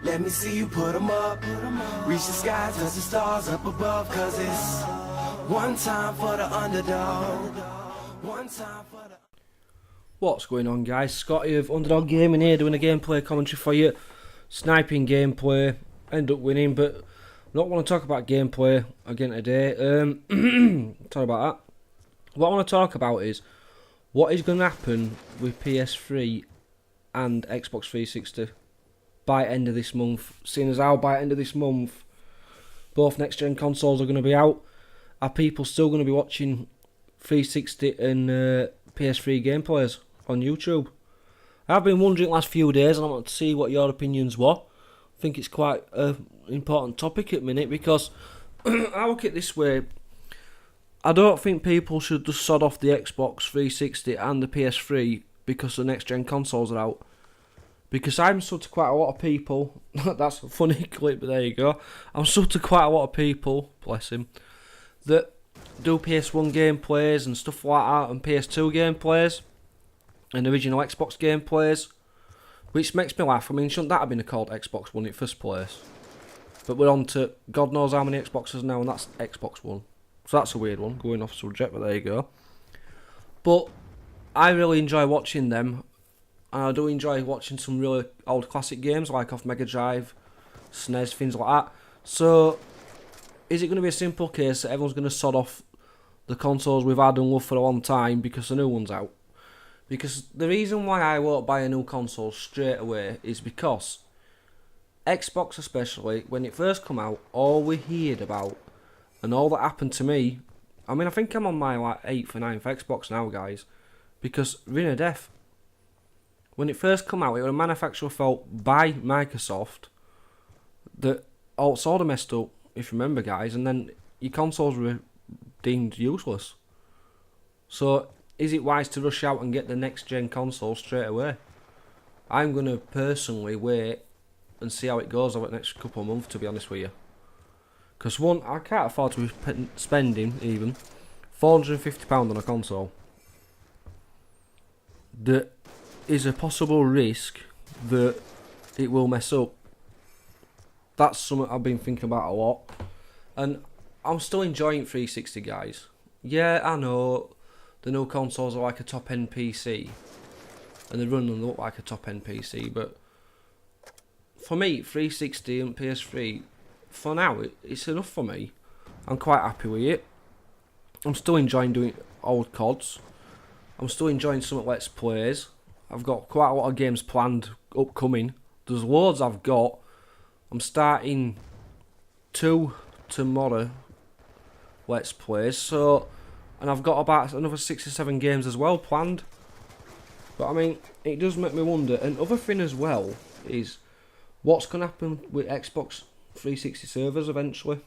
Let me see you put 'em up. Reach the sky, touch the stars up above. Cause it's one time for the underdog. One time for the... What's going on, guys? Scotty of Underdog Gaming here, doing a gameplay commentary for you. Sniping gameplay, end up winning, but I don't want to talk about gameplay again today. Sorry about that. What I want to talk about is what is going to happen with PS3 and Xbox 360 by end of this month. Seeing as how by end of this month both next gen consoles are going to be out, are people still going to be watching 360 and PS3 gameplays on YouTube? I've been wondering the last few days, and I want to see what your opinions were. I think it's quite an important topic at the minute, because I look at it this way. I don't think people should just sod off the Xbox 360 and the PS3 because the next gen consoles are out. Because I'm stood to quite a lot of people, that's a funny clip, but there you go. I'm stood to quite a lot of people, bless him, that do PS1 gameplays and stuff like that, and PS2 gameplays, and original Xbox gameplays, which makes me laugh. I mean, shouldn't that have been called Xbox One in the first place? But we're on to God knows how many Xboxes now, and that's Xbox One. So that's a weird one, going off subject, but there you go. But I really enjoy watching them, and I do enjoy watching some really old classic games, like off Mega Drive, SNES, things like that. So, is it going to be a simple case that everyone's going to sod off the consoles we've had and loved for a long time because the new one's out? Because the reason why I won't buy a new console straight away is because Xbox, especially, when it first come out, all we heard about and all that happened to me, I mean, I think I'm on my 8th or 9th Xbox now, guys, because Ring of Death, when it first come out, it was a manufacturer fault by Microsoft that all sort of messed up, if you remember, guys, and then your consoles were deemed useless. So, is it wise to rush out and get the next gen console straight away? I'm going to personally wait and see how it goes over the next couple of months, to be honest with you. Because one, I can't afford to be spending even £450 on a console. There is a possible risk that it will mess up. That's something I've been thinking about a lot. And I'm still enjoying 360, guys. Yeah, I know the new consoles are like a top-end PC, and they run and look like a top-end PC, but for me, 360 and PS3, for now, it's enough for me. I'm quite happy with it. I'm still enjoying doing old CODs. I'm still enjoying some Let's Plays. I've got quite a lot of games planned, upcoming. There's loads I've got. I'm starting 2 tomorrow Let's Plays, so, and I've got about another 6 or 7 games as well planned. But I mean, it does make me wonder. Another thing as well is what's going to happen with Xbox 360 servers eventually.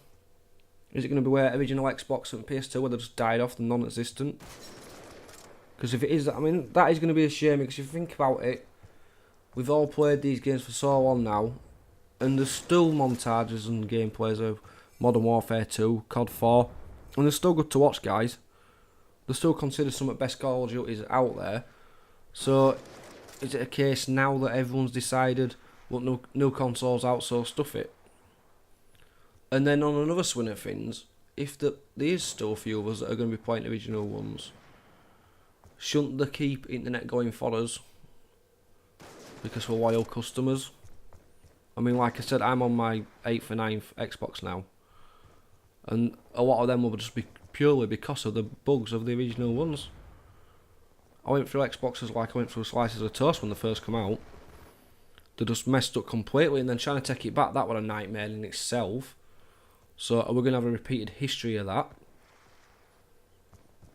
Is it going to be where original Xbox and PS2 where they just died off, and non-existent? Because if it is, I mean, that is going to be a shame, because if you think about it, we've all played these games for so long now, and there's still montages and gameplays of Modern Warfare 2, COD 4, and they're still good to watch, guys. They're still considered some of the best Call of Duties out there. So, is it a case now that everyone's decided what new consoles out, so stuff it? And then on another swing of things, if there is still a few of us that are going to be playing the original ones, shouldn't they keep internet going for us? Because we're loyal customers. I mean, like I said, I'm on my 8th or 9th Xbox now, and a lot of them will just be purely because of the bugs of the original ones. I went through Xboxes like I went through slices of toast when they first come out. They just messed up completely, and then trying to take it back, that was a nightmare in itself. So are we going to have a repeated history of that?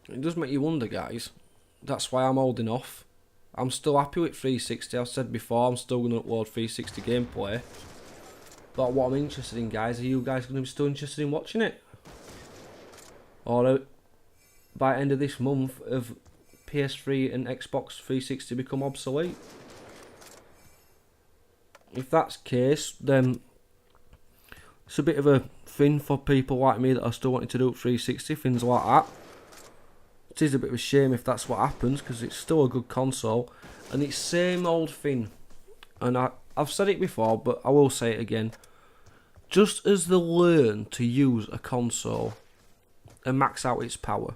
It does make you wonder, guys. That's why I'm holding off. I'm still happy with 360. I've said before, I'm still going to upload 360 gameplay. But what I'm interested in, guys, are you guys going to be still interested in watching it? Or by the end of this month, have PS3 and Xbox 360 become obsolete? If that's the case, then it's a bit of a thing for people like me that are still wanting to do 360, things like that. It is a bit of a shame if that's what happens, because it's still a good console, and it's same old thing. And I I've said it before, but I will say it again. Just as they learn to use a console and max out its power,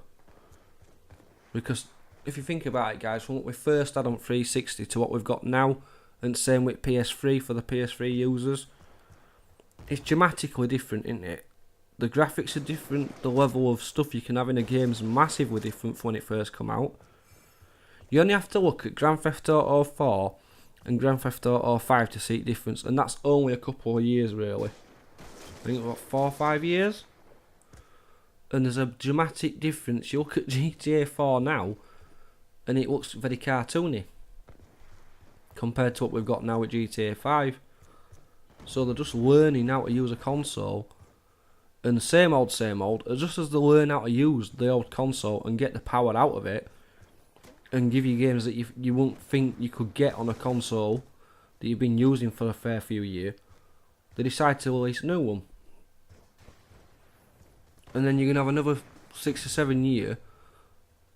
because if you think about it, guys, from what we first had on 360 to what we've got now, and same with PS3 for the PS3 users, it's dramatically different, isn't it? The graphics are different, the level of stuff you can have in a game is massively different from when it first come out. You only have to look at Grand Theft Auto 4 and Grand Theft Auto 5 to see the difference, and that's only a couple of years really. I think about 4 or 5 years. And there's a dramatic difference. You look at GTA 4 now, and it looks very cartoony compared to what we've got now with GTA 5. So they're just learning how to use a console. And the same old, just as they learn how to use the old console and get the power out of it, and give you games that you wouldn't think you could get on a console that you've been using for a fair few years, they decide to release a new one. And then you're going to have another 6 or 7 years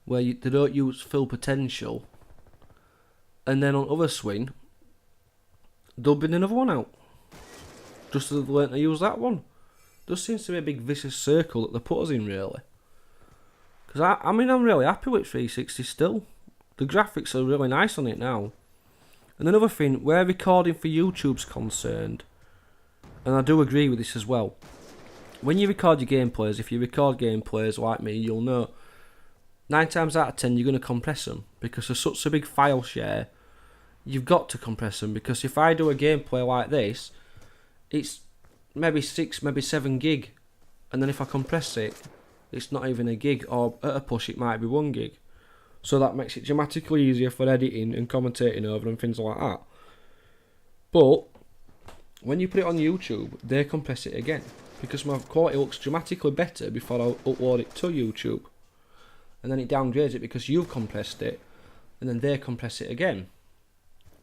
where they don't use full potential. And then on other swing, there'll be another one out. Just as they learn to use that one. There seems to be a big vicious circle that they put us in, really. Because I'm really happy with 360 still. The graphics are really nice on it now. And another thing, where recording for YouTube's concerned, and I do agree with this as well, when you record your gameplays, if you record gameplays like me, you'll know 9 times out of 10 you're going to compress them, because there's such a big file share. You've got to compress them, because if I do a gameplay like this, it's maybe 6, maybe 7 gig, and then if I compress it, it's not even a gig, or at a push it might be 1 gig. So that makes it dramatically easier for editing and commentating over and things like that. But when you put it on YouTube, they compress it again, because my quality looks dramatically better before I upload it to YouTube. And then it downgrades it because you've compressed it, and then they compress it again.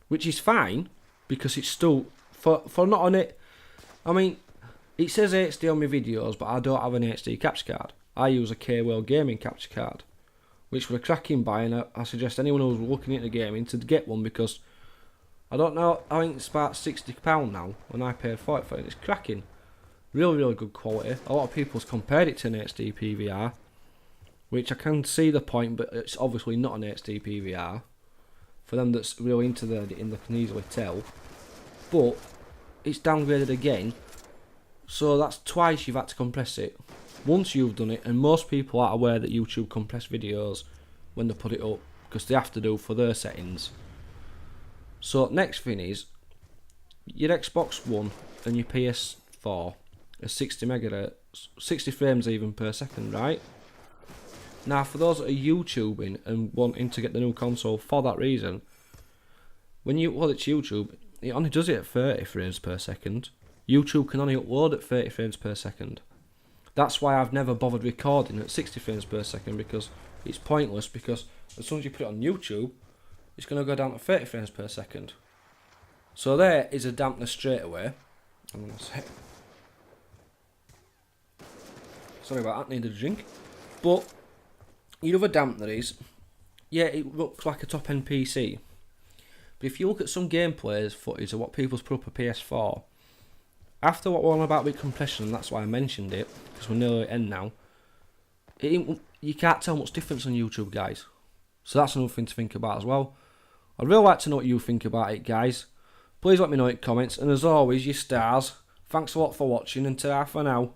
Which is fine, because it's still, for not on it, I mean, it says HD on my videos, but I don't have an HD capture card. I use a K-Well gaming capture card, which was a cracking buy, and I suggest anyone who's looking into gaming to get one, because I don't know, I think it's about £60 now, and I paid for it, and it's cracking. Really, really good quality. A lot of people's compared it to an HD PVR, which I can see the point, but it's obviously not an HD PVR. For them that's really into the editing, they can easily tell. But it's downgraded again, so that's twice you've had to compress it. Once you've done it, and most people are aware that YouTube compress videos when they put it up, because they have to do for their settings. So next thing is, your Xbox One and your PS4 are 60 megahertz, 60 frames even per second, right? Now for those that are YouTubing and wanting to get the new console for that reason, when you upload it to YouTube, it only does it at 30 frames per second. YouTube can only upload at 30 frames per second. That's why I've never bothered recording at 60 frames per second, because it's pointless, because as soon as you put it on YouTube, it's going to go down to 30 frames per second. So there is a dampener straight away. I'm going to say, sorry about that, needed a drink. But your other dampener is, yeah, it looks like a top end PC. But if you look at some gameplays footage of what people's put up a PS4, after what we're on about with compression, and that's why I mentioned it, because we're nearly at the end now, you can't tell much difference on YouTube, guys. So that's another thing to think about as well. I'd really like to know what you think about it, guys. Please let me know in the comments, and as always, you stars, thanks a lot for watching, and ta-ra for now.